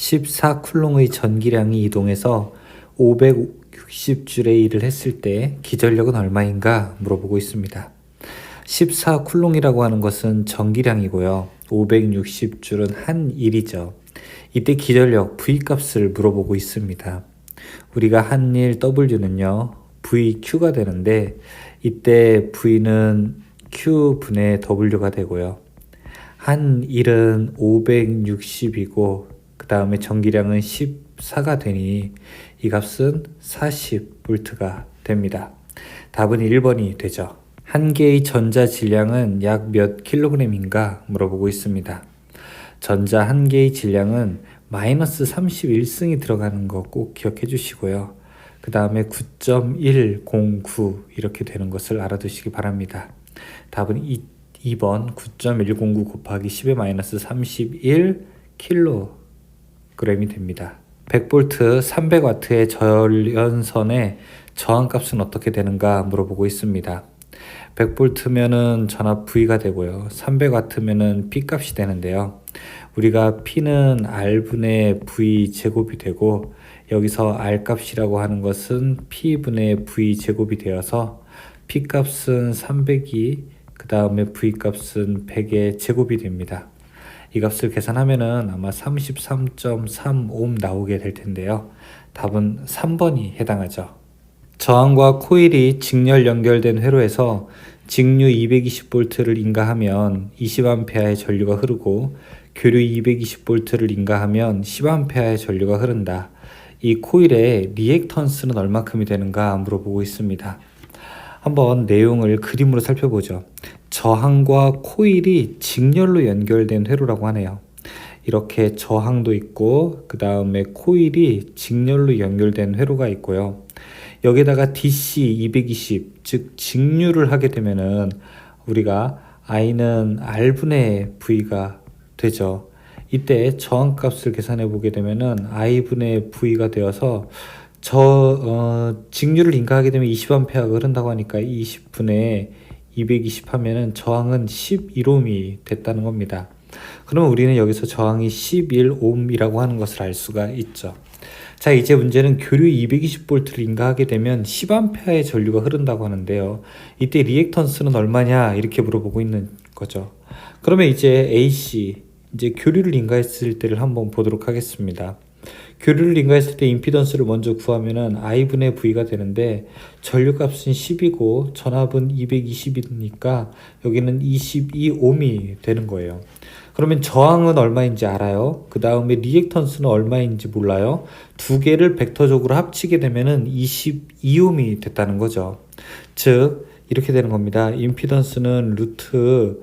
14쿨롱의 전기량이 이동해서 560줄의 일을 했을 때 기전력은 얼마인가 물어보고 있습니다. 14쿨롱이라고 하는 것은 전기량이고요. 560줄은 한 일이죠. 이때 기전력 V값을 물어보고 있습니다. 우리가 한 일 W는요, VQ가 되는데 이때 V는 Q분의 W가 되고요. 한 일은 560이고 그 다음에 전기량은 14가 되니 이 값은 40V가 됩니다. 답은 1번이 되죠. 한 개의 전자 질량은 약 몇 킬로그램인가 물어보고 있습니다. 전자 한 개의 질량은 마이너스 31승이 들어가는 거 꼭 기억해 주시고요. 그 다음에 9.109 이렇게 되는 것을 알아두시기 바랍니다. 답은 2번 9.109 곱하기 10의 마이너스 31 킬로그램이 됩니다. 100V 300W의 전연선의 저항값은 어떻게 되는가 물어보고 있습니다. 100V면은 전압 V가 되고요. 300W면은 P값이 되는데요. 우리가 P는 R분의 V 제곱이 되고 여기서 R값이라고 하는 것은 P분의 V 제곱이 되어서 P값은 300이 그 다음에 V값은 100의 제곱이 됩니다. 이 값을 계산하면은 아마 33.35 나오게 될 텐데요. 답은 3번이 해당하죠. 저항과 코일이 직렬 연결된 회로에서 직류 220V를 인가하면 20A의 전류가 흐르고 교류 220V를 인가하면 10A의 전류가 흐른다. 이 코일의 리액턴스는 얼마큼이 되는가 물어보고 있습니다. 한번 내용을 그림으로 살펴보죠. 저항과 코일이 직렬로 연결된 회로라고 하네요. 이렇게 저항도 있고 그 다음에 코일이 직렬로 연결된 회로가 있고요. 여기다가 DC 220, 즉 직류를 하게 되면은 우리가 I는 R분의 V가 되죠. 이때 저항값을 계산해 보게 되면은 I분의 V가 되어서 직류를 인가하게 되면 20A가 흐른다고 하니까 20분의 220 하면은 저항은 11옴이 됐다는 겁니다. 그러면 우리는 여기서 저항이 11옴이라고 하는 것을 알 수가 있죠. 자, 이제 문제는 교류 220V를 인가하게 되면 10A의 전류가 흐른다고 하는데요. 이때 리액턴스는 얼마냐 이렇게 물어보고 있는 거죠. 그러면 이제 AC, 이제 교류를 인가했을 때를 한번 보도록 하겠습니다. 교류를 인가했을 때 임피던스를 먼저 구하면은 I분의 V가 되는데 전류값은 10이고 전압은 220이니까 여기는 22옴이 되는 거예요. 그러면 저항은 얼마인지 알아요. 그 다음에 리액턴스는 얼마인지 몰라요. 두 개를 벡터적으로 합치게 되면은 22옴이 됐다는 거죠. 즉 이렇게 되는 겁니다. 임피던스는 루트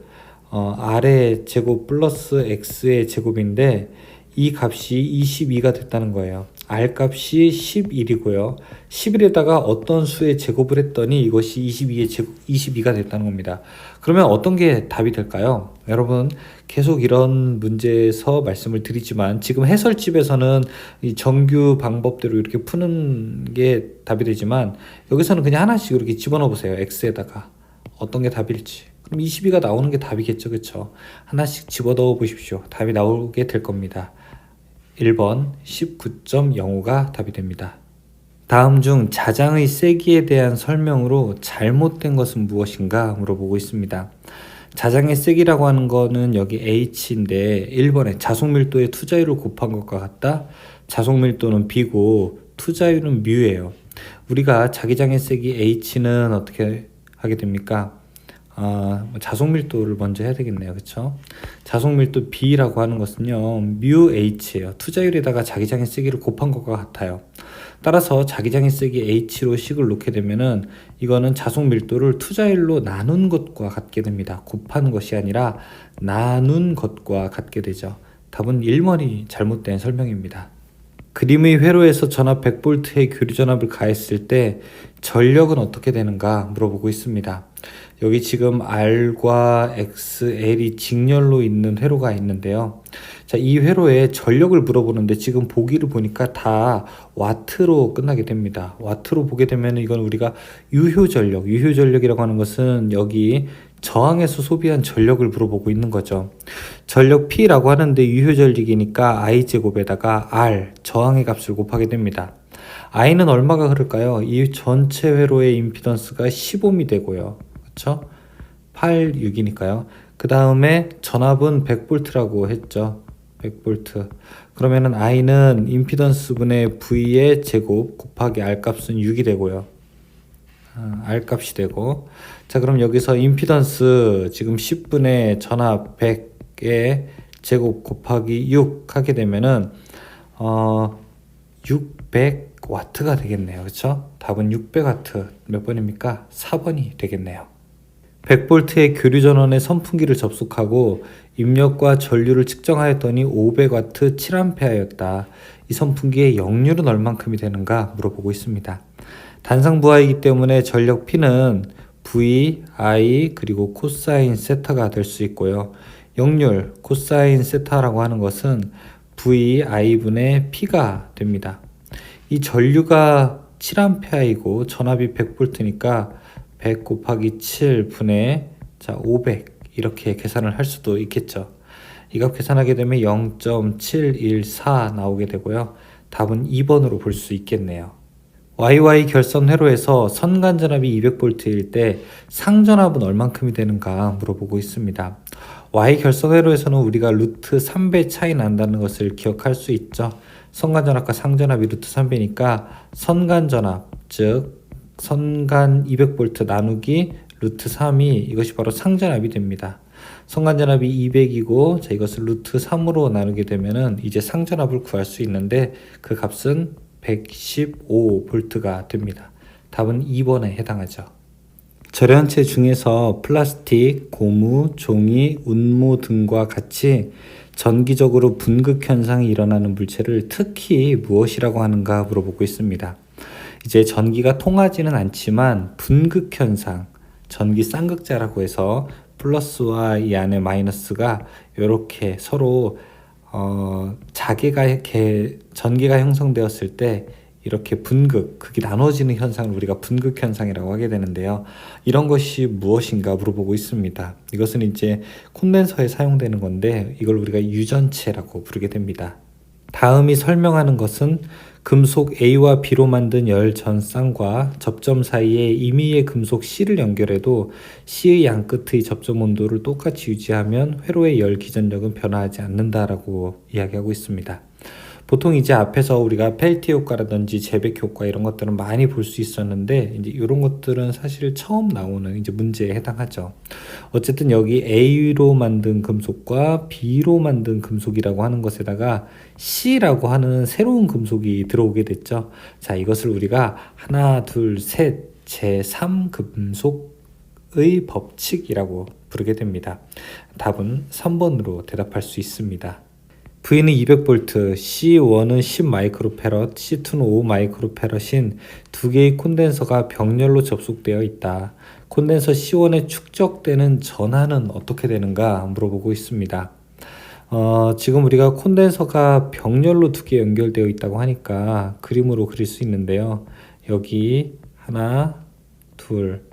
R의 제곱 플러스 X의 제곱인데 이 값이 22가 됐다는 거예요. R 값이 11이고요. 11에다가 어떤 수의 제곱을 했더니 이것이 22가 됐다는 겁니다. 그러면 어떤 게 답이 될까요? 여러분 계속 이런 문제에서 말씀을 드리지만 지금 해설집에서는 이 정규 방법대로 이렇게 푸는 게 답이 되지만 여기서는 그냥 하나씩 이렇게 집어넣어 보세요. X에다가 어떤 게 답일지. 그럼 22가 나오는 게 답이겠죠. 그쵸? 하나씩 집어넣어 보십시오. 답이 나오게 될 겁니다. 1번 19.05가 답이 됩니다. 다음 중 자장의 세기에 대한 설명으로 잘못된 것은 무엇인가 물어보고 있습니다. 자장의 세기라고 하는 거는 여기 H인데 1번에 자속밀도의 투자율을 곱한 것과 같다. 자속밀도는 B고 투자율은 μ예요. 우리가 자기장의 세기 H는 어떻게 하게 됩니까? 자속밀도를 먼저 해야 되겠네요. 그쵸? 자속밀도 B라고 하는 것은요, μH예요. 투자율에다가 자기장의 세기를 곱한 것과 같아요. 따라서 자기장의 세기 H로 식을 놓게 되면은 이거는 자속밀도를 투자율로 나눈 것과 같게 됩니다. 곱하는 것이 아니라 나눈 것과 같게 되죠. 답은 1번이 잘못된 설명입니다. 그림의 회로에서 전압 100V의 교류 전압을 가했을 때 전력은 어떻게 되는가 물어보고 있습니다. 여기 지금 R과 X, L이 직렬로 있는 회로가 있는데요. 자, 이 회로에 전력을 물어보는데 지금 보기를 보니까 다 와트로 끝나게 됩니다. 와트로 보게 되면 이건 우리가 유효전력이라고 하는 것은 여기 저항에서 소비한 전력을 물어보고 있는 거죠. 전력 P라고 하는데 유효전력이니까 I제곱에다가 R, 저항의 값을 곱하게 됩니다. I는 얼마가 흐를까요? 이 전체 회로의 임피던스가 10ohm이 되고요. 그렇죠? 8, 6이니까요. 그 다음에 전압은 100V라고 했죠. 100V. 그러면은 I는 임피던스 분의 V의 제곱 곱하기 R 값은 6이 되고요. R 값이 되고. 자, 그럼 여기서 임피던스 지금 10분의 전압 100의 제곱 곱하기 6 하게 되면은 600W가 되겠네요. 그렇죠? 답은 600W. 몇 번입니까? 4번이 되겠네요. 100V의 교류 전원에 선풍기를 접속하고 입력과 전류를 측정하였더니 500W 7A였다. 이 선풍기의 역률은 얼만큼이 되는가 물어보고 있습니다. 단상부하이기 때문에 전력 P는 V, I 그리고 코사인 세타가 될 수 있고요. 역률 코사인 세타라고 하는 것은 V, I분의 P가 됩니다. 이 전류가 7A이고 전압이 100V니까 100 곱하기 7분의 500 이렇게 계산을 할 수도 있겠죠. 이 값 계산하게 되면 0.714 나오게 되고요. 답은 2번으로 볼 수 있겠네요. YY 결선 회로에서 선간 전압이 200V일 때 상전압은 얼만큼이 되는가 물어보고 있습니다. Y 결선 회로에서는 우리가 루트 3배 차이 난다는 것을 기억할 수 있죠. 선간 전압과 상전압이 루트 3배니까 선간 전압, 즉 선간 200V 나누기 루트 3이 이것이 바로 상전압이 됩니다. 선간 전압이 200이고 자, 이것을 루트 3으로 나누게 되면은 이제 상전압을 구할 수 있는데 그 값은 115V가 됩니다. 답은 2번에 해당하죠. 절연체 중에서 플라스틱, 고무, 종이, 운모 등과 같이 전기적으로 분극 현상이 일어나는 물체를 특히 무엇이라고 하는가 물어보고 있습니다. 이제 전기가 통하지는 않지만 분극 현상, 전기 쌍극자라고 해서 플러스와 이 안에 마이너스가 이렇게 서로 전기가 형성되었을 때 이렇게 극이 나눠지는 현상을 우리가 분극 현상이라고 하게 되는데요. 이런 것이 무엇인가 물어보고 있습니다. 이것은 이제 콘덴서에 사용되는 건데 이걸 우리가 유전체라고 부르게 됩니다. 다음이 설명하는 것은 금속 A와 B로 만든 열 전쌍과 접점 사이에 임의의 금속 C를 연결해도 C의 양 끝의 접점 온도를 똑같이 유지하면 회로의 열 기전력은 변화하지 않는다라고 이야기하고 있습니다. 보통 이제 앞에서 우리가 펠티 효과라든지 제백 효과 이런 것들은 많이 볼 수 있었는데 이제 이런 것들은 사실 처음 나오는 이제 문제에 해당하죠. 어쨌든 여기 A로 만든 금속과 B로 만든 금속이라고 하는 것에다가 C라고 하는 새로운 금속이 들어오게 됐죠. 자, 이것을 우리가 하나, 둘, 셋, 제3금속의 법칙이라고 부르게 됩니다. 답은 3번으로 대답할 수 있습니다. V는 200V, C1은 10마이크로패럿, C2는 5마이크로패럿인 두 개의 콘덴서가 병렬로 접속되어 있다. 콘덴서 C1에 축적되는 전하는 어떻게 되는가 물어보고 있습니다. 지금 우리가 콘덴서가 병렬로 두 개 연결되어 있다고 하니까 그림으로 그릴 수 있는데요. 여기 하나, 둘,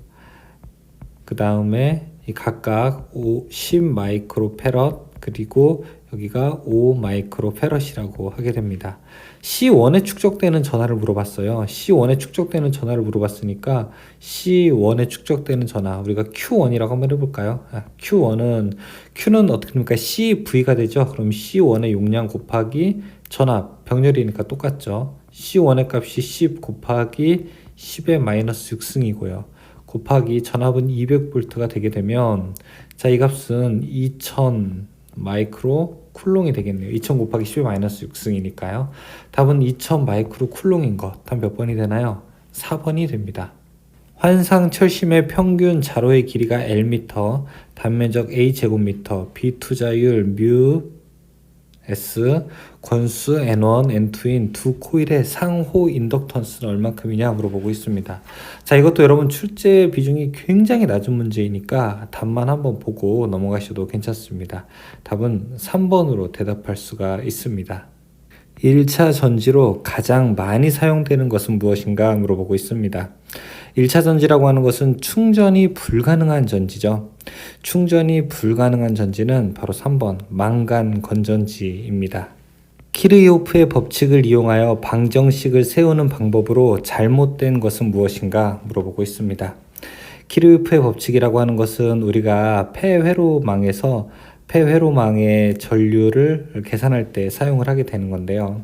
그 다음에 각각 10마이크로패럿 그리고 여기가 5마이크로패럿이라고 하게 됩니다. C1에 축적되는 전하를 물어봤어요. C1에 축적되는 전하를 물어봤으니까 C1에 축적되는 전하 우리가 Q1이라고 한번 해볼까요? Q는 어떻게 됩니까? CV가 되죠. 그럼 C1의 용량 곱하기 전압 병렬이니까 똑같죠. C1의 값이 10 곱하기 10의 마이너스 6승이고요. 곱하기 전압은 200V가 되게 되면 자, 이 값은 2000 마이크로 쿨롱이 되겠네요. 2000 곱하기 10의 마이너스 6승이니까요. 답은 2000 마이크로 쿨롱인 것. 답 몇 번이 되나요? 4번이 됩니다. 환상 철심의 평균 자로의 길이가 Lm, 단면적 A제곱미터, B 투자율 뮤 S, 권수 N1, N2인 두 코일의 상호 인덕턴스는 얼만큼이냐 물어보고 있습니다. 자, 이것도 여러분 출제 비중이 굉장히 낮은 문제이니까 답만 한번 보고 넘어가셔도 괜찮습니다. 답은 3번으로 대답할 수가 있습니다. 1차 전지로 가장 많이 사용되는 것은 무엇인가 물어보고 있습니다. 1차 전지라고 하는 것은 충전이 불가능한 전지죠. 충전이 불가능한 전지는 바로 3번 망간 건전지입니다. 키르호프의 법칙을 이용하여 방정식을 세우는 방법으로 잘못된 것은 무엇인가 물어보고 있습니다. 키르호프의 법칙이라고 하는 것은 우리가 폐회로망의 전류를 계산할 때 사용을 하게 되는 건데요.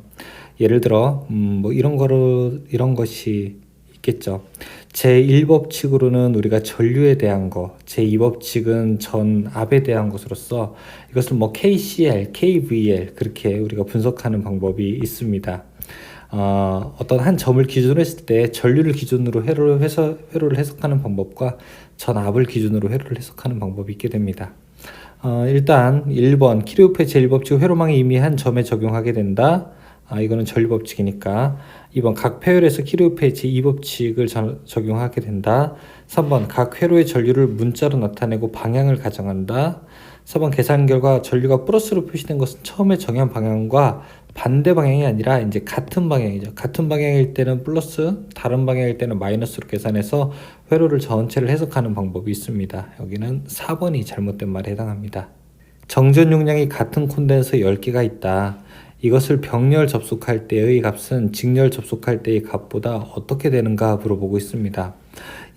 예를 들어 이런 것이 있겠죠. 제1법칙으로는 우리가 전류에 대한 거, 제2법칙은 전압에 대한 것으로서 이것을 KCl, KVL 그렇게 우리가 분석하는 방법이 있습니다. 어떤 한 점을 기준으로 했을 때 전류를 기준으로 회로를 해석하는 방법과 전압을 기준으로 회로를 해석하는 방법이 있게 됩니다. 일단 1번 키르호프의 제1법칙 회로망에 이미 한 점에 적용하게 된다. 이거는 전류법칙이니까 2번 각 폐열에서 키르호프의 제2법칙을 적용하게 된다. 3번 각 회로의 전류를 문자로 나타내고 방향을 가정한다. 4번 계산 결과 전류가 플러스로 표시된 것은 처음에 정한 방향과 반대 방향이 아니라 이제 같은 방향이죠. 같은 방향일 때는 플러스, 다른 방향일 때는 마이너스로 계산해서 회로를 전체를 해석하는 방법이 있습니다. 여기는 4번이 잘못된 말에 해당합니다. 정전 용량이 같은 콘덴서 10개가 있다. 이것을 병렬 접속할 때의 값은 직렬 접속할 때의 값보다 어떻게 되는가 물어보고 있습니다.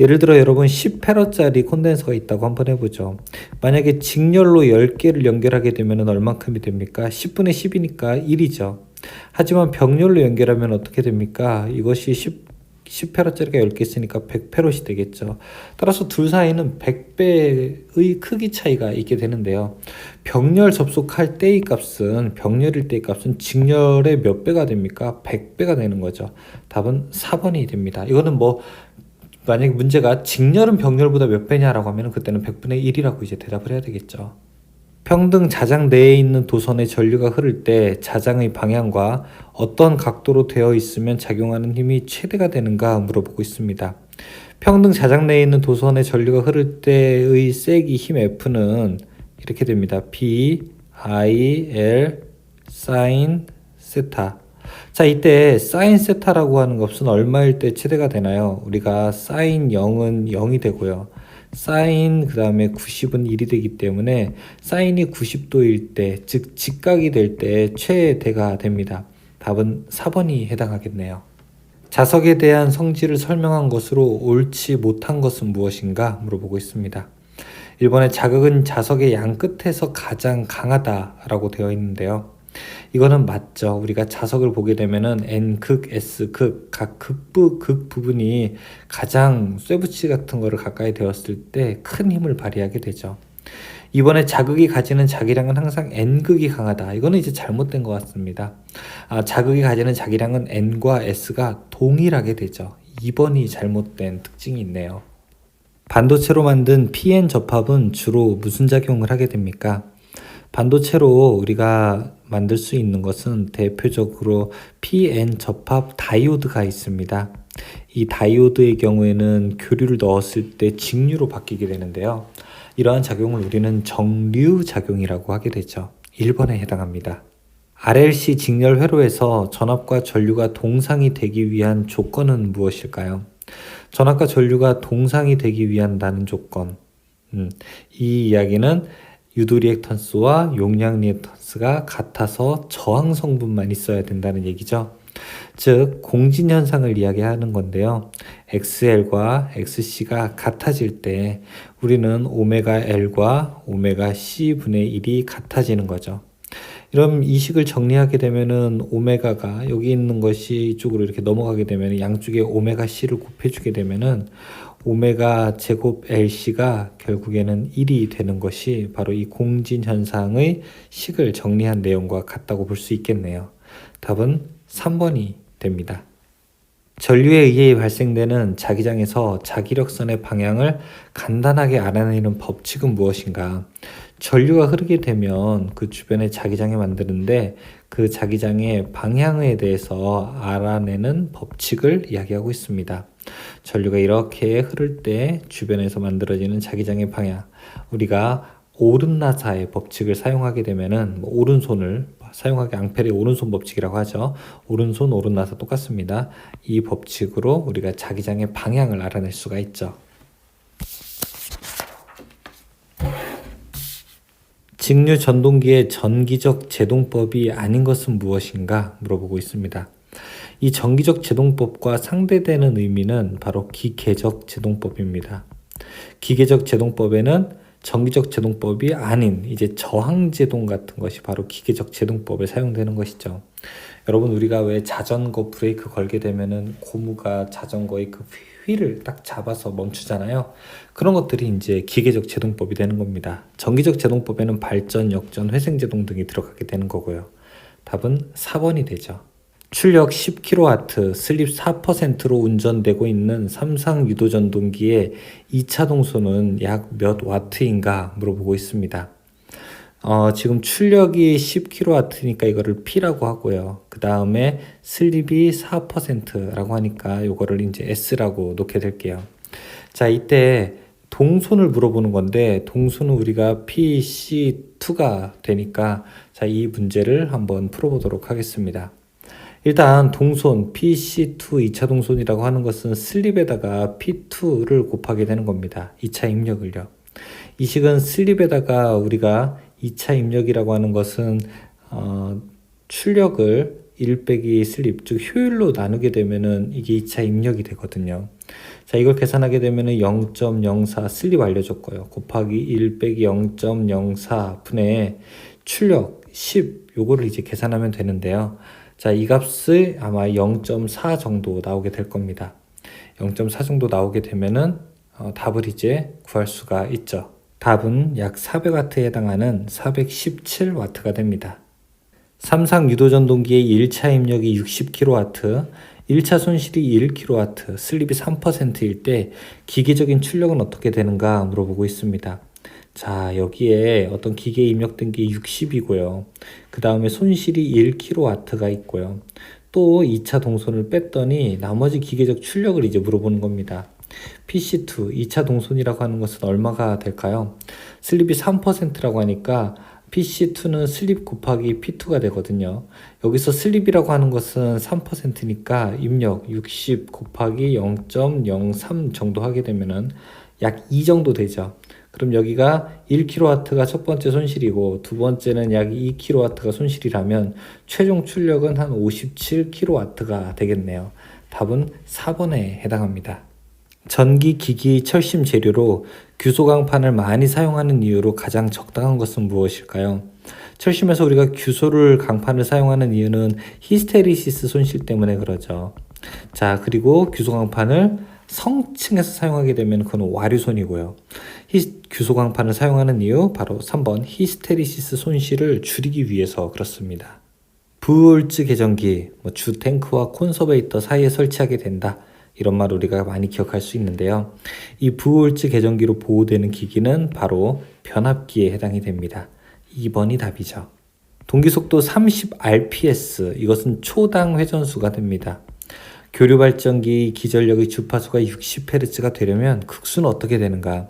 예를 들어 여러분 10페러짜리 콘덴서가 있다고 한번 해보죠. 만약에 직렬로 10개를 연결하게 되면 얼만큼이 됩니까? 10분의 10이니까 1이죠. 하지만 병렬로 연결하면 어떻게 됩니까? 이것이 10페러짜리가 10개 있으니까 100페롯이 되겠죠. 따라서 둘 사이는 100배의 크기 차이가 있게 되는데요. 병렬 접속할 때의 값은 병렬일 때의 값은 직렬의 몇 배가 됩니까? 100배가 되는 거죠. 답은 4번이 됩니다. 이거는 만약에 문제가 직렬은 병렬보다 몇 배냐라고 하면 그때는 100분의 1이라고 이제 대답을 해야 되겠죠. 평등 자장 내에 있는 도선에 전류가 흐를 때 자장의 방향과 어떤 각도로 되어 있으면 작용하는 힘이 최대가 되는가 물어보고 있습니다. 평등 자장 내에 있는 도선에 전류가 흐를 때의 세기 힘 F는 이렇게 됩니다. B, I, L, sin, 세타. 자, 이때 sin 세타라고 하는 값은 얼마일 때 최대가 되나요? 우리가 sin 0은 0이 되고요. 사인 그 다음에 90은 1이 되기 때문에 사인이 90도일 때, 즉 직각이 될 때 최대가 됩니다. 답은 4번이 해당하겠네요. 자석에 대한 성질을 설명한 것으로 옳지 못한 것은 무엇인가 물어보고 있습니다. 1번에 자극은 자석의 양 끝에서 가장 강하다라고 되어 있는데요. 이거는 맞죠. 우리가 자석을 보게 되면은 N극, S극 각 극 부분이 가장 쇠붙이 같은 거를 가까이 되었을 때 큰 힘을 발휘하게 되죠. 이번에 자극이 가지는 자기량은 항상 N극이 강하다. 이거는 이제 잘못된 것 같습니다. 자극이 가지는 자기량은 N과 S가 동일하게 되죠. 2번이 잘못된 특징이 있네요. 반도체로 만든 PN 접합은 주로 무슨 작용을 하게 됩니까? 반도체로 우리가 만들 수 있는 것은 대표적으로 PN 접합 다이오드가 있습니다. 이 다이오드의 경우에는 교류를 넣었을 때 직류로 바뀌게 되는데요. 이러한 작용을 우리는 정류 작용이라고 하게 되죠. 1번에 해당합니다. RLC 직렬 회로에서 전압과 전류가 동상이 되기 위한 조건은 무엇일까요? 전압과 전류가 동상이 되기 위한다는 조건. 이 이야기는 유도 리액턴스와 용량 리액턴스가 같아서 저항 성분만 있어야 된다는 얘기죠. 즉 공진 현상을 이야기하는 건데요. XL과 XC가 같아질 때 우리는 오메가 L과 오메가 C분의 1이 같아지는 거죠. 이런 이 식을 정리하게 되면은 오메가가 여기 있는 것이 이쪽으로 이렇게 넘어가게 되면 양쪽에 오메가 C를 곱해주게 되면은 오메가 제곱 LC가 결국에는 1이 되는 것이 바로 이 공진 현상의 식을 정리한 내용과 같다고 볼 수 있겠네요. 답은 3번이 됩니다. 전류에 의해 발생되는 자기장에서 자기력선의 방향을 간단하게 알아내는 법칙은 무엇인가? 전류가 흐르게 되면 그 주변에 자기장이 만드는데 그 자기장의 방향에 대해서 알아내는 법칙을 이야기하고 있습니다. 전류가 이렇게 흐를 때 주변에서 만들어지는 자기장의 방향, 우리가 오른나사의 법칙을 사용하게 되면은 오른손을 사용하기 앙페르의 오른손 법칙이라고 하죠. 오른손 오른나사 똑같습니다. 이 법칙으로 우리가 자기장의 방향을 알아낼 수가 있죠. 직류 전동기의 전기적 제동법이 아닌 것은 무엇인가 물어보고 있습니다. 이 전기적 제동법과 상대되는 의미는 바로 기계적 제동법입니다. 기계적 제동법에는 전기적 제동법이 아닌 이제 저항 제동 같은 것이 바로 기계적 제동법에 사용되는 것이죠. 여러분, 우리가 왜 자전거 브레이크 걸게 되면은 고무가 자전거의 그 휠을 딱 잡아서 멈추잖아요. 그런 것들이 이제 기계적 제동법이 되는 겁니다. 전기적 제동법에는 발전, 역전, 회생 제동 등이 들어가게 되는 거고요. 답은 4번이 되죠. 출력 10kW, 슬립 4%로 운전되고 있는 삼상 유도전동기의 2차 동소는 약 몇 와트인가 물어보고 있습니다. 지금 출력이 10kW니까 이거를 P라고 하고요. 그 다음에 슬립이 4%라고 하니까 이거를 이제 S라고 놓게 될게요. 자, 이때 동손을 물어보는 건데 동손은 우리가 PC2가 되니까 자, 이 문제를 한번 풀어보도록 하겠습니다. 일단 동손 PC2 2차 동손이라고 하는 것은 슬립에다가 P2를 곱하게 되는 겁니다. 2차 입력을요. 이 식은 슬립에다가 우리가 2차 입력이라고 하는 것은 출력을 1 빼기 슬립, 즉 효율로 나누게 되면은 이게 2차 입력이 되거든요. 자, 이걸 계산하게 되면은 0.04 슬립 알려줬고요. 곱하기 1 빼기 0.04 분의 출력 10, 요거를 이제 계산하면 되는데요. 자, 이 값을 아마 0.4 정도 나오게 될 겁니다. 0.4 정도 나오게 되면은 답을 이제 구할 수가 있죠. 답은 약 400W에 해당하는 417W가 됩니다. 삼상 유도전동기의 1차 입력이 60kW, 1차 손실이 1kW, 슬립이 3%일 때 기계적인 출력은 어떻게 되는가 물어보고 있습니다. 자, 여기에 어떤 기계에 입력된 게 60이고요. 그 다음에 손실이 1kW가 있고요. 또 2차 동선을 뺐더니 나머지 기계적 출력을 이제 물어보는 겁니다. PC2, 2차 동선이라고 하는 것은 얼마가 될까요? 슬립이 3%라고 하니까 PC2는 슬립 곱하기 P2가 되거든요. 여기서 슬립이라고 하는 것은 3%니까 입력 60 곱하기 0.03 정도 하게 되면은 약 2 정도 되죠. 그럼 여기가 1kW가 첫 번째 손실이고 두 번째는 약 2kW가 손실이라면 최종 출력은 한 57kW가 되겠네요. 답은 4번에 해당합니다. 전기 기기 철심 재료로 규소 강판을 많이 사용하는 이유로 가장 적당한 것은 무엇일까요? 철심에서 우리가 규소를 강판을 사용하는 이유는 히스테리시스 손실 때문에 그러죠. 자, 그리고 규소 강판을 성층에서 사용하게 되면 그건 와류손이고요. 규소 강판을 사용하는 이유 바로 3번 히스테리시스 손실을 줄이기 위해서 그렇습니다. 부울츠 계전기, 주 탱크와 콘서베이터 사이에 설치하게 된다. 이런 말 우리가 많이 기억할 수 있는데요. 이 부울츠 계전기로 보호되는 기기는 바로 변압기에 해당이 됩니다. 2번이 답이죠. 동기속도 30rps, 이것은 초당 회전수가 됩니다. 교류발전기 기전력의 주파수가 60Hz가 되려면 극수는 어떻게 되는가?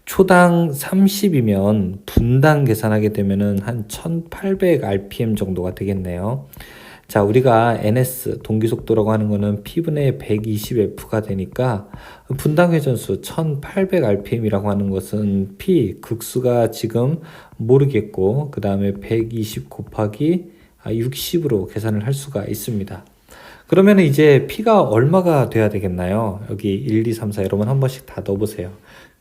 초당 30이면 분당 계산하게 되면은 한 1800rpm 정도가 되겠네요. 자, 우리가 NS 동기속도라고 하는 거는 P분의 120F가 되니까 분당 회전수 1800rpm이라고 하는 것은 P 극수가 지금 모르겠고 그 다음에 120 곱하기 60으로 계산을 할 수가 있습니다. 그러면 이제 P가 얼마가 돼야 되겠나요? 여기 1, 2, 3, 4 여러분 한 번씩 다 넣어보세요.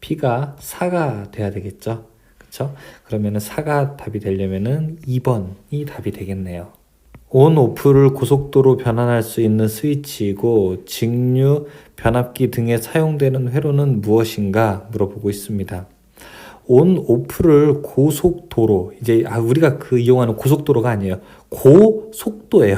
P가 4가 돼야 되겠죠? 그쵸? 그러면은 4가 답이 되려면은 2번이 답이 되겠네요. 온, 오프를 고속도로 변환할 수 있는 스위치이고 직류, 변압기 등에 사용되는 회로는 무엇인가 물어보고 있습니다. 온, 오프를 고속도로, 이제 우리가 이용하는 고속도로가 아니에요. 고속도예요.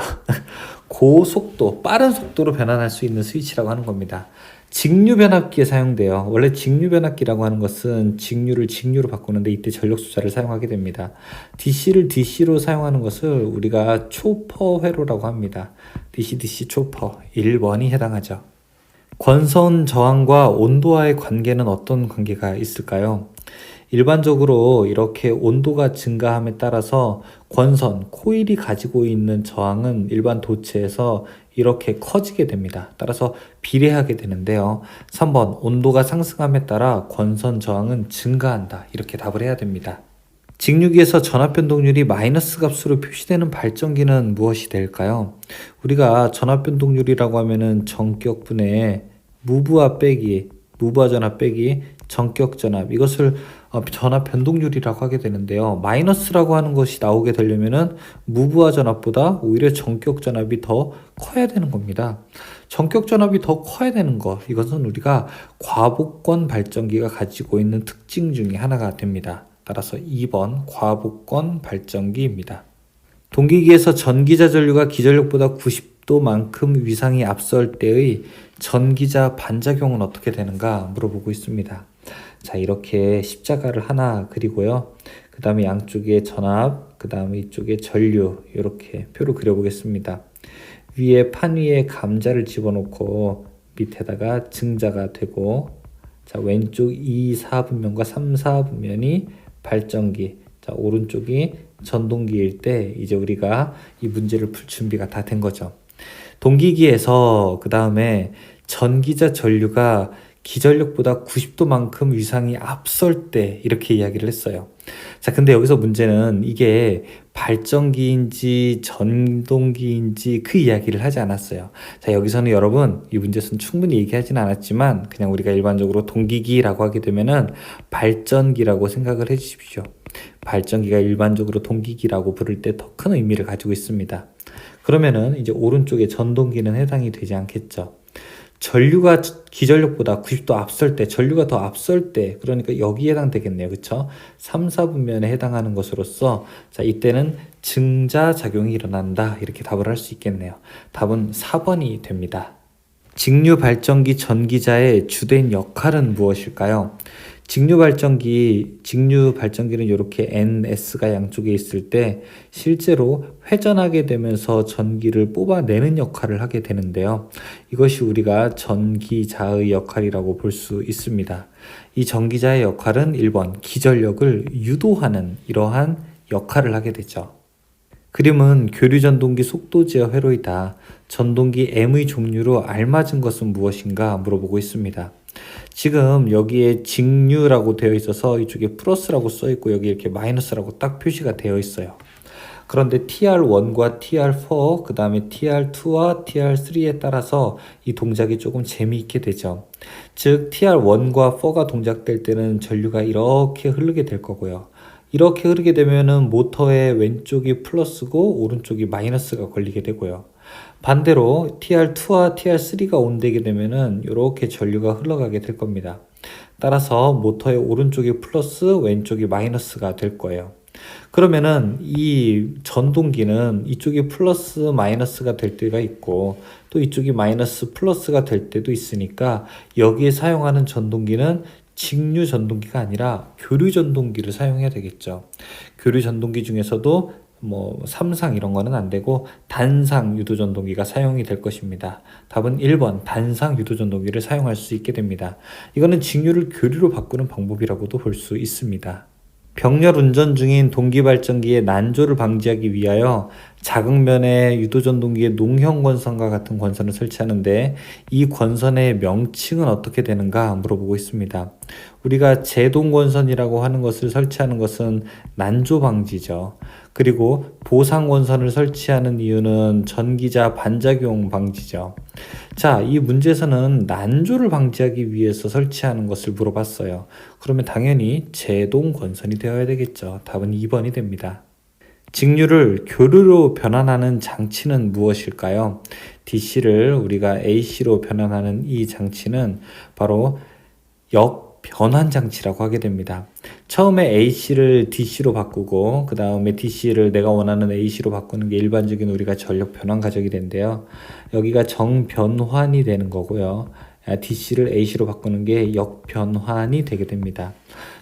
고속도, 빠른 속도로 변환할 수 있는 스위치라고 하는 겁니다. 직류 변압기에 사용돼요. 원래 직류 변압기라고 하는 것은 직류를 직류로 바꾸는데 이때 전력 숫자를 사용하게 됩니다. DC를 DC로 사용하는 것을 우리가 초퍼 회로라고 합니다. DC 초퍼 1번이 해당하죠. 권선 저항과 온도와의 관계는 어떤 관계가 있을까요? 일반적으로 이렇게 온도가 증가함에 따라서 권선, 코일이 가지고 있는 저항은 일반 도체에서 이렇게 커지게 됩니다. 따라서 비례하게 되는데요. 3번, 온도가 상승함에 따라 권선 저항은 증가한다. 이렇게 답을 해야 됩니다. 직류기에서 전압 변동률이 마이너스 값으로 표시되는 발전기는 무엇이 될까요? 우리가 전압 변동률이라고 하면은 전격분의 무브와 빼기, 무브와 전압 빼기, 전격 전압, 이것을 전압 변동률이라고 하게 되는데요. 마이너스라고 하는 것이 나오게 되려면은 무브와 전압보다 오히려 전격 전압이 더 커야 되는 겁니다. 전격 전압이 더 커야 되는 것, 이것은 우리가 과복권 발전기가 가지고 있는 특징 중에 하나가 됩니다. 따라서 2번 과복권 발전기입니다. 동기기에서 전기자 전류가 기전력보다 90도만큼 위상이 앞설 때의 전기자 반작용은 어떻게 되는가 물어보고 있습니다. 자, 이렇게 십자가를 하나 그리고요. 그 다음에 양쪽에 전압, 그 다음에 이쪽에 전류, 이렇게 표를 그려보겠습니다. 위에 판 위에 감자를 집어넣고 밑에다가 증자가 되고, 자, 왼쪽 2, 4분면과 3, 4분면이 발전기, 자, 오른쪽이 전동기일 때 이제 우리가 이 문제를 풀 준비가 다 된 거죠. 동기기에서 그 다음에 전기자 전류가 기전력보다 90도만큼 위상이 앞설 때 이렇게 이야기를 했어요. 자, 근데 여기서 문제는 이게 발전기인지 전동기인지 그 이야기를 하지 않았어요. 자, 여기서는 여러분 이 문제에서는 충분히 얘기하지는 않았지만 그냥 우리가 일반적으로 동기기라고 하게 되면은 발전기라고 생각을 해 주십시오. 발전기가 일반적으로 동기기라고 부를 때 더 큰 의미를 가지고 있습니다. 그러면은 이제 오른쪽에 전동기는 해당이 되지 않겠죠. 전류가 기전력보다 90도 앞설 때, 전류가 더 앞설 때, 그러니까 여기에 해당되겠네요. 그쵸? 3, 4분면에 해당하는 것으로서, 자, 이때는 증자작용이 일어난다. 이렇게 답을 할 수 있겠네요. 답은 4번이 됩니다. 직류 발전기 전기자의 주된 역할은 무엇일까요? 직류 발전기는 이렇게 NS가 양쪽에 있을 때 실제로 회전하게 되면서 전기를 뽑아내는 역할을 하게 되는데요. 이것이 우리가 전기자의 역할이라고 볼 수 있습니다. 이 전기자의 역할은 1번 기전력을 유도하는 이러한 역할을 하게 되죠. 그림은 교류전동기 속도제어 회로이다. 전동기 M의 종류로 알맞은 것은 무엇인가 물어보고 있습니다. 지금 여기에 직류라고 되어 있어서 이쪽에 플러스라고 써 있고 여기 이렇게 마이너스라고 딱 표시가 되어 있어요. 그런데 TR1과 TR4, 그 다음에 TR2와 TR3에 따라서 이 동작이 조금 재미있게 되죠. 즉 TR1과 4가 동작될 때는 전류가 이렇게 흐르게 될 거고요. 이렇게 흐르게 되면은 모터의 왼쪽이 플러스고 오른쪽이 마이너스가 걸리게 되고요. 반대로 TR2와 TR3가 온되게 되면은 이렇게 전류가 흘러가게 될 겁니다. 따라서 모터의 오른쪽이 플러스, 왼쪽이 마이너스가 될 거예요. 그러면은 이 전동기는 이쪽이 플러스 마이너스가 될 때가 있고 또 이쪽이 마이너스 플러스가 될 때도 있으니까 여기에 사용하는 전동기는 직류 전동기가 아니라 교류 전동기를 사용해야 되겠죠. 교류 전동기 중에서도 뭐 삼상 이런 거는 안 되고 단상 유도 전동기가 사용이 될 것입니다. 답은 1번 단상 유도 전동기를 사용할 수 있게 됩니다. 이거는 직류를 교류로 바꾸는 방법이라고도 볼 수 있습니다. 병렬 운전 중인 동기발전기의 난조를 방지하기 위하여 자극면에 유도전동기의 농형 권선과 같은 권선을 설치하는데 이 권선의 명칭은 어떻게 되는가 물어보고 있습니다. 우리가 제동권선이라고 하는 것을 설치하는 것은 난조 방지죠. 그리고 보상권선을 설치하는 이유는 전기자 반작용 방지죠. 자, 이 문제에서는 난조를 방지하기 위해서 설치하는 것을 물어봤어요. 그러면 당연히 제동권선이 되어야 되겠죠. 답은 2번이 됩니다. 직류를 교류로 변환하는 장치는 무엇일까요? DC를 우리가 AC로 변환하는 이 장치는 바로 역변환 장치라고 하게 됩니다. 처음에 AC를 DC로 바꾸고 그 다음에 DC를 내가 원하는 AC로 바꾸는 게 일반적인 우리가 전력 변환 과정이 된대요. 여기가 정변환이 되는 거고요. DC를 AC로 바꾸는 게 역변환이 되게 됩니다.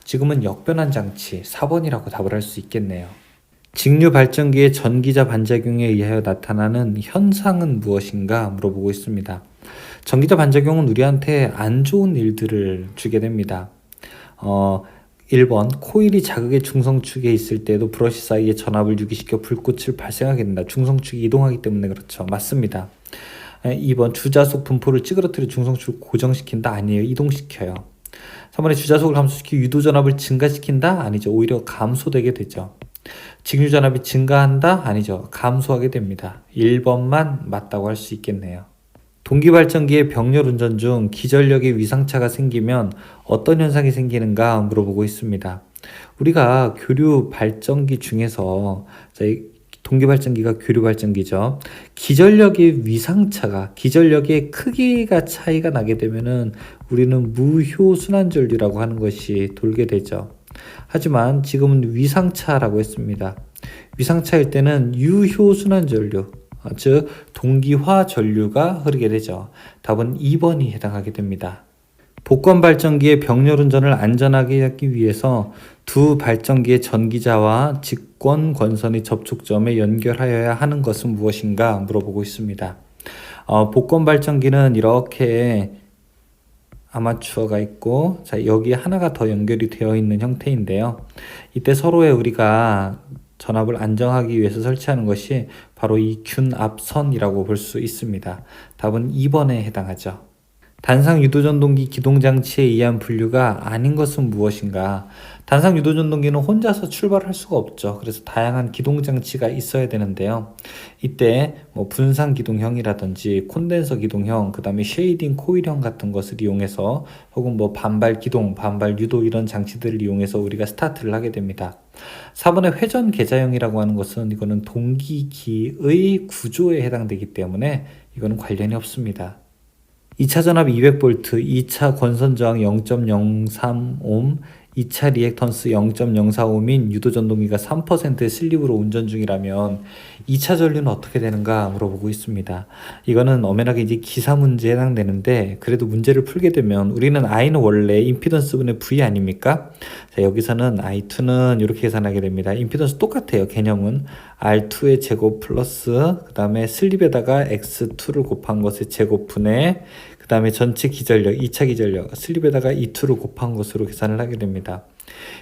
지금은 역변환 장치 4번이라고 답을 할 수 있겠네요. 직류 발전기의 전기자 반작용에 의하여 나타나는 현상은 무엇인가 물어보고 있습니다. 전기자 반작용은 우리한테 안 좋은 일들을 주게 됩니다. 1번 코일이 자극의 중성축에 있을 때도 브러쉬 사이에 전압을 유기시켜 불꽃을 발생하게 된다. 중성축이 이동하기 때문에 그렇죠. 맞습니다. 2번 주자속 분포를 찌그러뜨려 중성축을 고정시킨다. 아니에요. 이동시켜요. 3번에 주자속을 감소시켜 유도전압을 증가시킨다. 아니죠. 오히려 감소되게 되죠. 직류전압이 증가한다? 아니죠. 감소하게 됩니다. 1번만 맞다고 할 수 있겠네요. 동기발전기의 병렬 운전 중 기전력의 위상차가 생기면 어떤 현상이 생기는가 물어보고 있습니다. 우리가 교류 발전기 중에서 동기발전기가 교류 발전기죠. 기전력의 위상차가 기전력의 크기가 차이가 나게 되면은 우리는 무효순환전류라고 하는 것이 돌게 되죠. 하지만 지금은 위상차라고 했습니다. 위상차일 때는 유효순환전류, 즉 동기화 전류가 흐르게 되죠. 답은 2번이 해당하게 됩니다. 복권 발전기의 병렬 운전을 안전하게 하기 위해서 두 발전기의 전기자와 직권 권선의 접촉점에 연결하여야 하는 것은 무엇인가 물어보고 있습니다. 복권 발전기는 이렇게 아마추어가 있고, 자, 여기 하나가 더 연결이 되어 있는 형태인데요. 이때 서로의 우리가 전압을 안정하기 위해서 설치하는 것이 바로 이 균합선이라고 볼 수 있습니다. 답은 2번에 해당하죠. 단상 유도전동기 기동장치에 의한 분류가 아닌 것은 무엇인가? 단상 유도전동기는 혼자서 출발할 수가 없죠. 그래서 다양한 기동장치가 있어야 되는데요. 이때 분산 기동형이라든지 콘덴서 기동형, 그 다음에 쉐이딩 코일형 같은 것을 이용해서 혹은 반발 기동, 반발 유도 이런 장치들을 이용해서 우리가 스타트를 하게 됩니다. 4번의 회전 계좌형이라고 하는 것은 이거는 동기기의 구조에 해당되기 때문에 이거는 관련이 없습니다. 2차 전압 200V, 2차 권선 저항 0.03옴, 2차 리액턴스 0.04옴인 유도전동기가 3%의 슬립으로 운전 중이라면 2차 전류는 어떻게 되는가 물어보고 있습니다. 이거는 엄연하게 이제 기사 문제에 해당되는데, 그래도 문제를 풀게 되면 우리는 I는 원래 임피던스분의 V 아닙니까? 자, 여기서는 I2는 이렇게 계산하게 됩니다. 임피던스 똑같아요. 개념은 R2의 제곱 플러스 그 다음에 슬립에다가 X2를 곱한 것의 제곱분의 그 다음에 전체 기전력, 2차 기전력, 슬립에다가 E2를 곱한 것으로 계산을 하게 됩니다.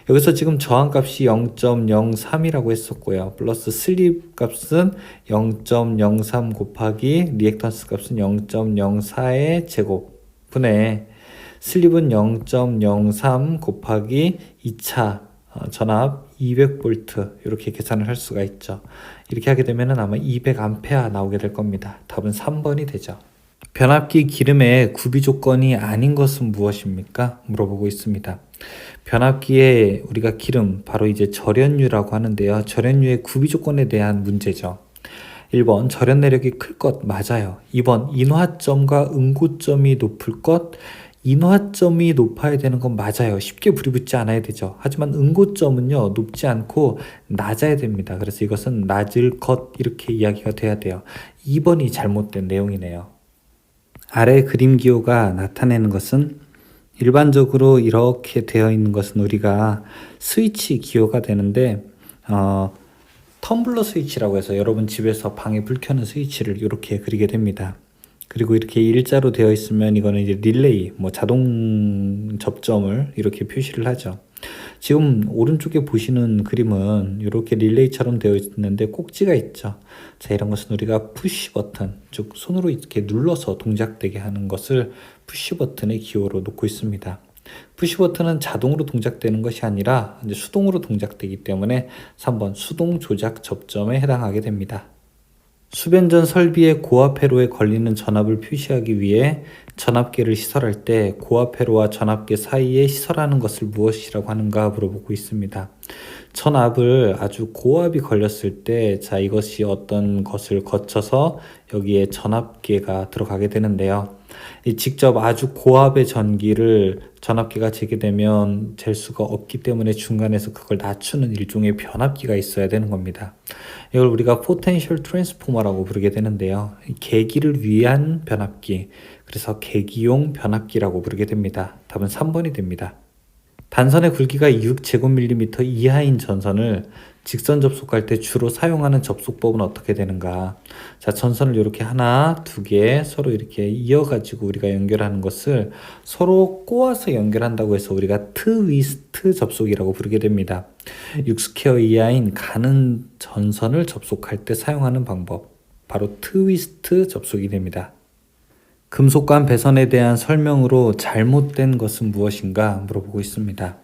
여기서 지금 저항값이 0.03이라고 했었고요. 플러스 슬립 값은 0.03 곱하기 리액턴스 값은 0.04의 제곱 분의 슬립은 0.03 곱하기 2차 전압 200V 이렇게 계산을 할 수가 있죠. 이렇게 하게 되면 아마 200A 나오게 될 겁니다. 답은 3번이 되죠. 변압기 기름의 구비 조건이 아닌 것은 무엇입니까? 물어보고 있습니다. 변압기에 우리가 기름, 바로 이제 절연유라고 하는데요. 절연유의 구비 조건에 대한 문제죠. 1번 절연 내력이 클 것 맞아요. 2번 인화점과 응고점이 높을 것, 인화점이 높아야 되는 건 맞아요. 쉽게 불이 붙지 않아야 되죠. 하지만 응고점은요 높지 않고 낮아야 됩니다. 그래서 이것은 낮을 것 이렇게 이야기가 돼야 돼요. 2번이 잘못된 내용이네요. 아래 그림 기호가 나타내는 것은 일반적으로 이렇게 되어 있는 것은 우리가 스위치 기호가 되는데 텀블러 스위치라고 해서 여러분 집에서 방에 불 켜는 스위치를 이렇게 그리게 됩니다. 그리고 이렇게 일자로 되어 있으면 이거는 이제 릴레이, 자동 접점을 이렇게 표시를 하죠. 지금 오른쪽에 보시는 그림은 이렇게 릴레이처럼 되어 있는데 꼭지가 있죠. 자, 이런 것은 우리가 푸시 버튼, 즉 손으로 이렇게 눌러서 동작되게 하는 것을 푸시 버튼의 기호로 놓고 있습니다. 푸시 버튼은 자동으로 동작되는 것이 아니라 이제 수동으로 동작되기 때문에 3번 수동 조작 접점에 해당하게 됩니다. 수변전 설비의 고압 회로에 걸리는 전압을 표시하기 위해 전압계를 시설할 때 고압 회로와 전압계 사이에 시설하는 것을 무엇이라고 하는가 물어보고 있습니다. 전압을 아주 고압이 걸렸을 때, 자, 이것이 어떤 것을 거쳐서 여기에 전압계가 들어가게 되는데요. 직접 아주 고압의 전기를 전압기가 재게 되면 잴 수가 없기 때문에 중간에서 그걸 낮추는 일종의 변압기가 있어야 되는 겁니다. 이걸 우리가 포텐셜 트랜스포머라고 부르게 되는데요. 계기를 위한 변압기, 그래서 계기용 변압기라고 부르게 됩니다. 답은 3번이 됩니다. 단선의 굵기가 6제곱밀리미터 이하인 전선을 직선 접속할 때 주로 사용하는 접속법은 어떻게 되는가? 자, 전선을 이렇게 하나, 두 개 서로 이렇게 이어가지고 우리가 연결하는 것을 서로 꼬아서 연결한다고 해서 우리가 트위스트 접속이라고 부르게 됩니다. 6스퀘어 이하인 가는 전선을 접속할 때 사용하는 방법, 바로 트위스트 접속이 됩니다. 금속관 배선에 대한 설명으로 잘못된 것은 무엇인가 물어보고 있습니다.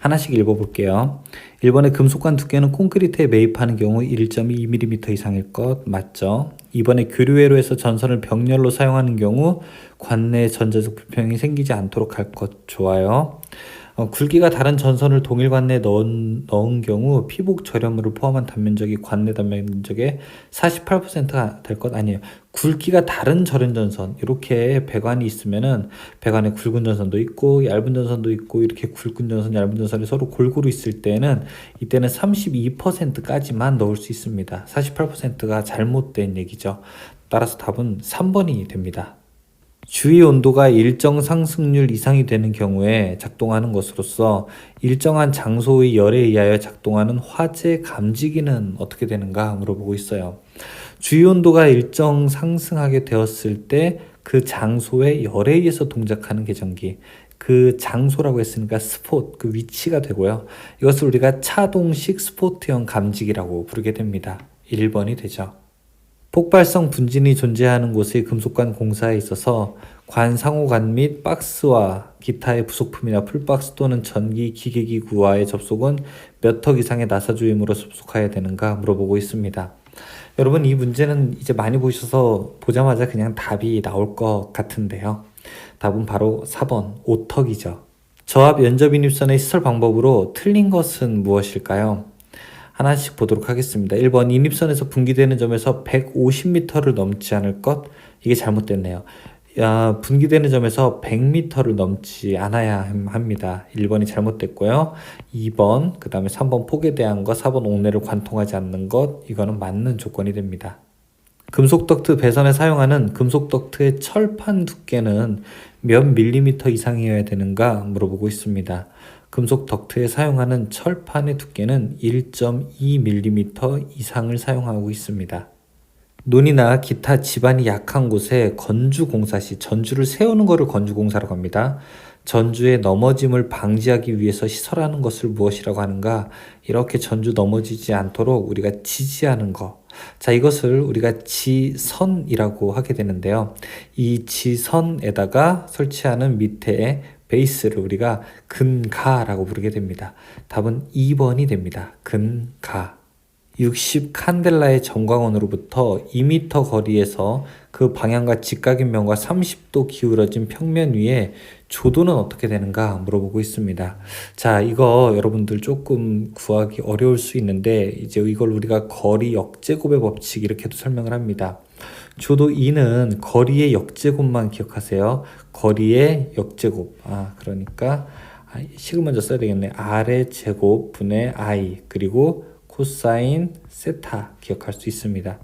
하나씩 읽어볼게요. 1번에 금속관 두께는 콘크리트에 매입하는 경우 1.2mm 이상일 것 맞죠? 2번에 교류회로에서 전선을 병렬로 사용하는 경우 관내에 전자적 불평이 생기지 않도록 할 것 좋아요. 굵기가 다른 전선을 동일 관내에 넣은 경우 피복 절연물을 포함한 단면적이 관내 단면적의 48%가 될 것 아니에요. 굵기가 다른 절연 전선 이렇게 배관이 있으면은 배관에 굵은 전선도 있고 얇은 전선도 있고 이렇게 굵은 전선 얇은 전선이 서로 골고루 있을 때는 이때는 32%까지만 넣을 수 있습니다. 48%가 잘못된 얘기죠. 따라서 답은 3번이 됩니다. 주위 온도가 일정 상승률 이상이 되는 경우에 작동하는 것으로서 일정한 장소의 열에 의하여 작동하는 화재 감지기는 어떻게 되는가 물어보고 있어요. 주위 온도가 일정 상승하게 되었을 때 그 장소의 열에 의해서 동작하는 계전기, 그 장소라고 했으니까 스폿, 그 위치가 되고요. 이것을 우리가 차동식 스포트형 감지기라고 부르게 됩니다. 1번이 되죠. 폭발성 분진이 존재하는 곳의 금속관 공사에 있어서 관 상호관 및 박스와 기타의 부속품이나 풀박스 또는 전기 기계기구와의 접속은 몇 턱 이상의 나사 조임으로 접속해야 되는가 물어보고 있습니다. 여러분, 이 문제는 이제 많이 보셔서 보자마자 그냥 답이 나올 것 같은데요. 답은 바로 4번 5턱이죠. 저압 연접 인입선의 시설 방법으로 틀린 것은 무엇일까요? 하나씩 보도록 하겠습니다. 1번 인입선에서 분기되는 점에서 150m를 넘지 않을 것. 이게 잘못됐네요. 분기되는 점에서 100m를 넘지 않아야 합니다. 1번이 잘못됐고요. 2번, 그 다음에 3번 폭에 대한 것, 4번 옥내를 관통하지 않는 것. 이거는 맞는 조건이 됩니다. 금속 덕트 배선에 사용하는 금속 덕트의 철판 두께는 몇 밀리미터 이상이어야 되는가 물어보고 있습니다. 금속 덕트에 사용하는 철판의 두께는 1.2mm 이상을 사용하고 있습니다. 논이나 기타 지반이 약한 곳에 건주공사 시 전주를 세우는 것을 건주공사라고 합니다. 전주의 넘어짐을 방지하기 위해서 시설하는 것을 무엇이라고 하는가? 이렇게 전주 넘어지지 않도록 우리가 지지하는 것. 자, 이것을 우리가 지선이라고 하게 되는데요. 이 지선에다가 설치하는 밑에 베이스를 우리가 근가라고 부르게 됩니다. 답은 2번이 됩니다. 근가. 60 칸델라의 전광원으로부터 2m 거리에서 그 방향과 직각인 면과 30도 기울어진 평면 위에 조도는 어떻게 되는가 물어보고 있습니다. 자, 이거 여러분들 조금 구하기 어려울 수 있는데 이제 이걸 우리가 거리 역제곱의 법칙 이렇게도 설명을 합니다. 조도 2는 거리의 역제곱만 기억하세요. 거리의 역제곱. 그러니까 식을 먼저 써야 되겠네. R의 제곱 분의 I 그리고 코사인 세타 기억할 수 있습니다.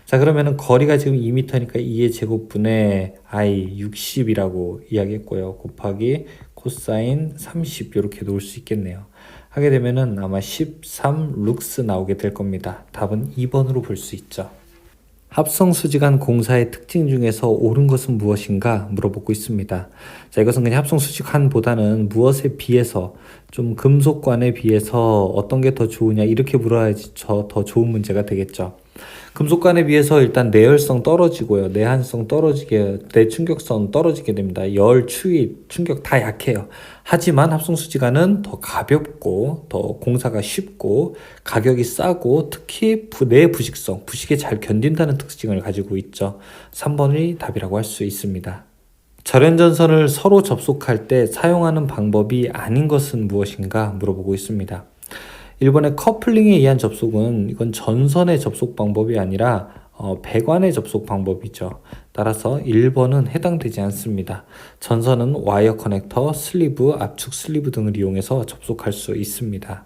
자, 그러면은 거리가 지금 2m니까 2의 제곱분의 I 60이라고 이야기했고요. 곱하기 코사인 30 이렇게 놓을 수 있겠네요. 하게 되면은 아마 13 룩스 나오게 될 겁니다. 답은 2번으로 볼 수 있죠. 합성수지관 공사의 특징 중에서 옳은 것은 무엇인가 물어보고 있습니다. 자, 이것은 그냥 합성수지관보다는 무엇에 비해서 좀 금속관에 비해서 어떤 게 더 좋으냐 이렇게 물어야지 더 좋은 문제가 되겠죠. 금속관에 비해서 일단 내열성 떨어지고요. 내한성 떨어지게, 내충격성 떨어지게 됩니다. 열, 추위, 충격 다 약해요. 하지만 합성수지관은 더 가볍고 더 공사가 쉽고 가격이 싸고 특히 내부식성, 부식에 잘 견딘다는 특징을 가지고 있죠. 3번이 답이라고 할 수 있습니다. 절연전선을 서로 접속할 때 사용하는 방법이 아닌 것은 무엇인가 물어보고 있습니다. 1번의 커플링에 의한 접속은 이건 전선의 접속 방법이 아니라 배관의 접속 방법이죠. 따라서 1번은 해당되지 않습니다. 전선은 와이어 커넥터, 슬리브, 압축 슬리브 등을 이용해서 접속할 수 있습니다.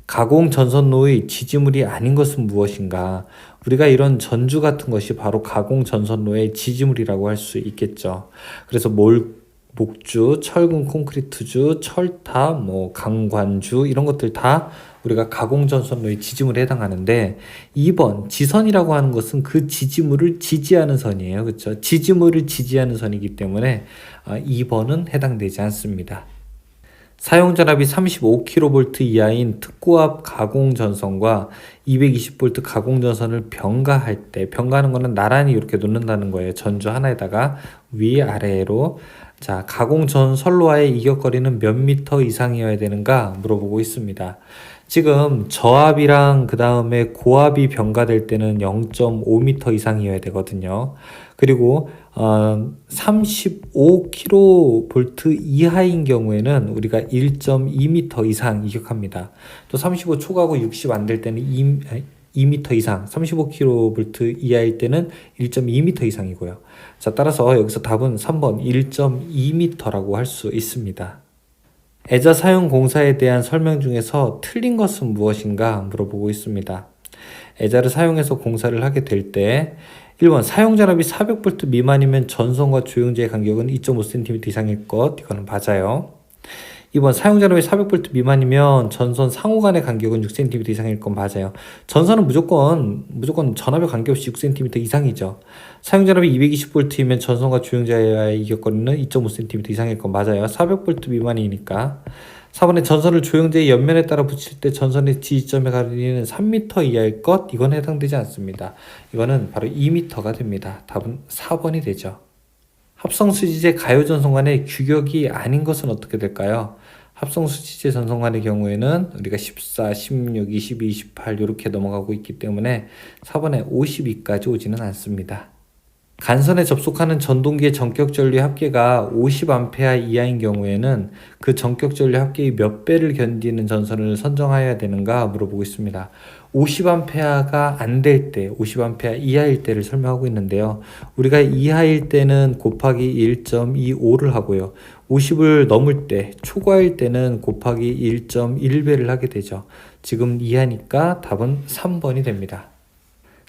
가공 전선로의 지지물이 아닌 것은 무엇인가? 우리가 이런 전주 같은 것이 바로 가공 전선로의 지지물이라고 할 수 있겠죠. 그래서 목주, 철근 콘크리트주, 철탑, 강관주 이런 것들 다 우리가 가공 전선로의 지지물에 해당하는데 2번 지선이라고 하는 것은 그 지지물을 지지하는 선이에요. 그렇죠? 지지물을 지지하는 선이기 때문에 2번은 해당되지 않습니다. 사용전압이 35kV 이하인 특고압 가공전선과 220V 가공전선을 병가할 때, 병가하는 거는 나란히 이렇게 놓는다는 거예요. 전주 하나에다가 위아래로. 자, 가공전선로와의 이격거리는 몇 미터 이상이어야 되는가 물어보고 있습니다. 지금 저압이랑 그 다음에 고압이 병가될 때는 0.5m 이상이어야 되거든요. 그리고 35kV 이하인 경우에는 우리가 1.2m 이상 이격합니다. 또 35 초과하고 60 안 될 때는 2m 이상, 35kV 이하일 때는 1.2m 이상이고요. 자, 따라서 여기서 답은 3번 1.2m라고 할 수 있습니다. 애자 사용 공사에 대한 설명 중에서 틀린 것은 무엇인가 물어보고 있습니다. 애자를 사용해서 공사를 하게 될 때 1번 사용전압이 400V 미만이면 전선과 조영제의 간격은 2.5cm 이상일 것. 이거는 맞아요. 2번 사용전압이 400V 미만이면 전선 상호 간의 간격은 6cm 이상일 건 맞아요. 전선은 무조건 전압의 관계없이 6cm 이상이죠. 사용전압이 220V이면 전선과 조영자의 이격거리는 2.5cm 이상일 건 맞아요. 400V 미만이니까. 4번에 전선을 조영제의 옆면에 따라 붙일 때 전선의 지지점의 거리는 3m 이하일 것. 이건 해당되지 않습니다. 이거는 바로 2m가 됩니다. 답은 4번이 되죠. 합성수지제 가요전선 간의 규격이 아닌 것은 어떻게 될까요? 합성수지제 전선 간의 경우에는 우리가 14, 16, 22, 28 이렇게 넘어가고 있기 때문에 4번에 52까지 오지는 않습니다. 간선에 접속하는 전동기의 전격전류 합계가 50A 이하인 경우에는 그 전격전류 합계의 몇 배를 견디는 전선을 선정해야 되는가 물어보고 있습니다. 50A가 안 될 때, 50A 이하일 때를 설명하고 있는데요. 우리가 이하일 때는 곱하기 1.25를 하고요. 50을 넘을 때, 초과일 때는 곱하기 1.1배를 하게 되죠. 지금 이하니까 답은 3번이 됩니다.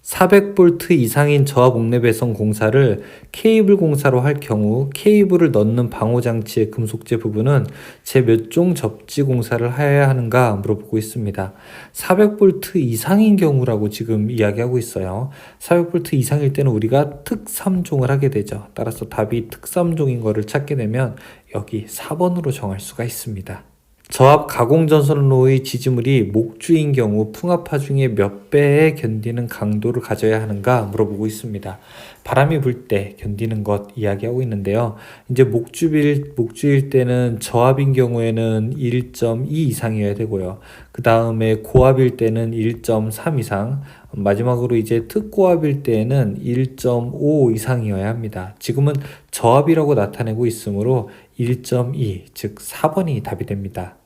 400V 이상인 저압 옥내 배선 공사를 케이블 공사로 할 경우 케이블을 넣는 방호장치의 금속재 부분은 제 몇 종 접지 공사를 해야 하는가 물어보고 있습니다. 400V 이상인 경우라고 지금 이야기하고 있어요. 400V 이상일 때는 우리가 특 3종을 하게 되죠. 따라서 답이 특 3종인 거를 찾게 되면 여기 4번으로 정할 수가 있습니다. 저압 가공전선로의 지지물이 목주인 경우 풍압파 중에 몇 배에 견디는 강도를 가져야 하는가 물어보고 있습니다. 바람이 불 때 견디는 것 이야기하고 있는데요. 이제 목주일 때는 저압인 경우에는 1.2 이상이어야 되고요. 그 다음에 고압일 때는 1.3 이상, 마지막으로 이제 특고압일 때는 1.5 이상이어야 합니다. 지금은 저압이라고 나타내고 있으므로 1.2, 즉 4번이 답이 됩니다.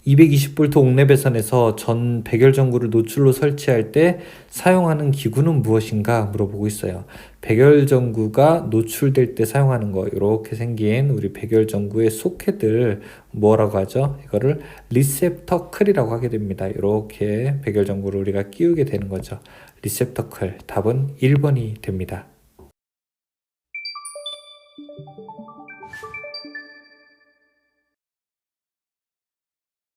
220V 옥내 배선에서 전 백열 전구를 노출로 설치할 때 사용하는 기구는 무엇인가 물어보고 있어요. 백열 전구가 노출될 때 사용하는 거, 이렇게 생긴 우리 백열 전구의 소켓을 뭐라고 하죠? 이거를 리셉터클이라고 하게 됩니다. 이렇게 백열 전구를 우리가 끼우게 되는 거죠. 리셉터클, 답은 1번이 됩니다.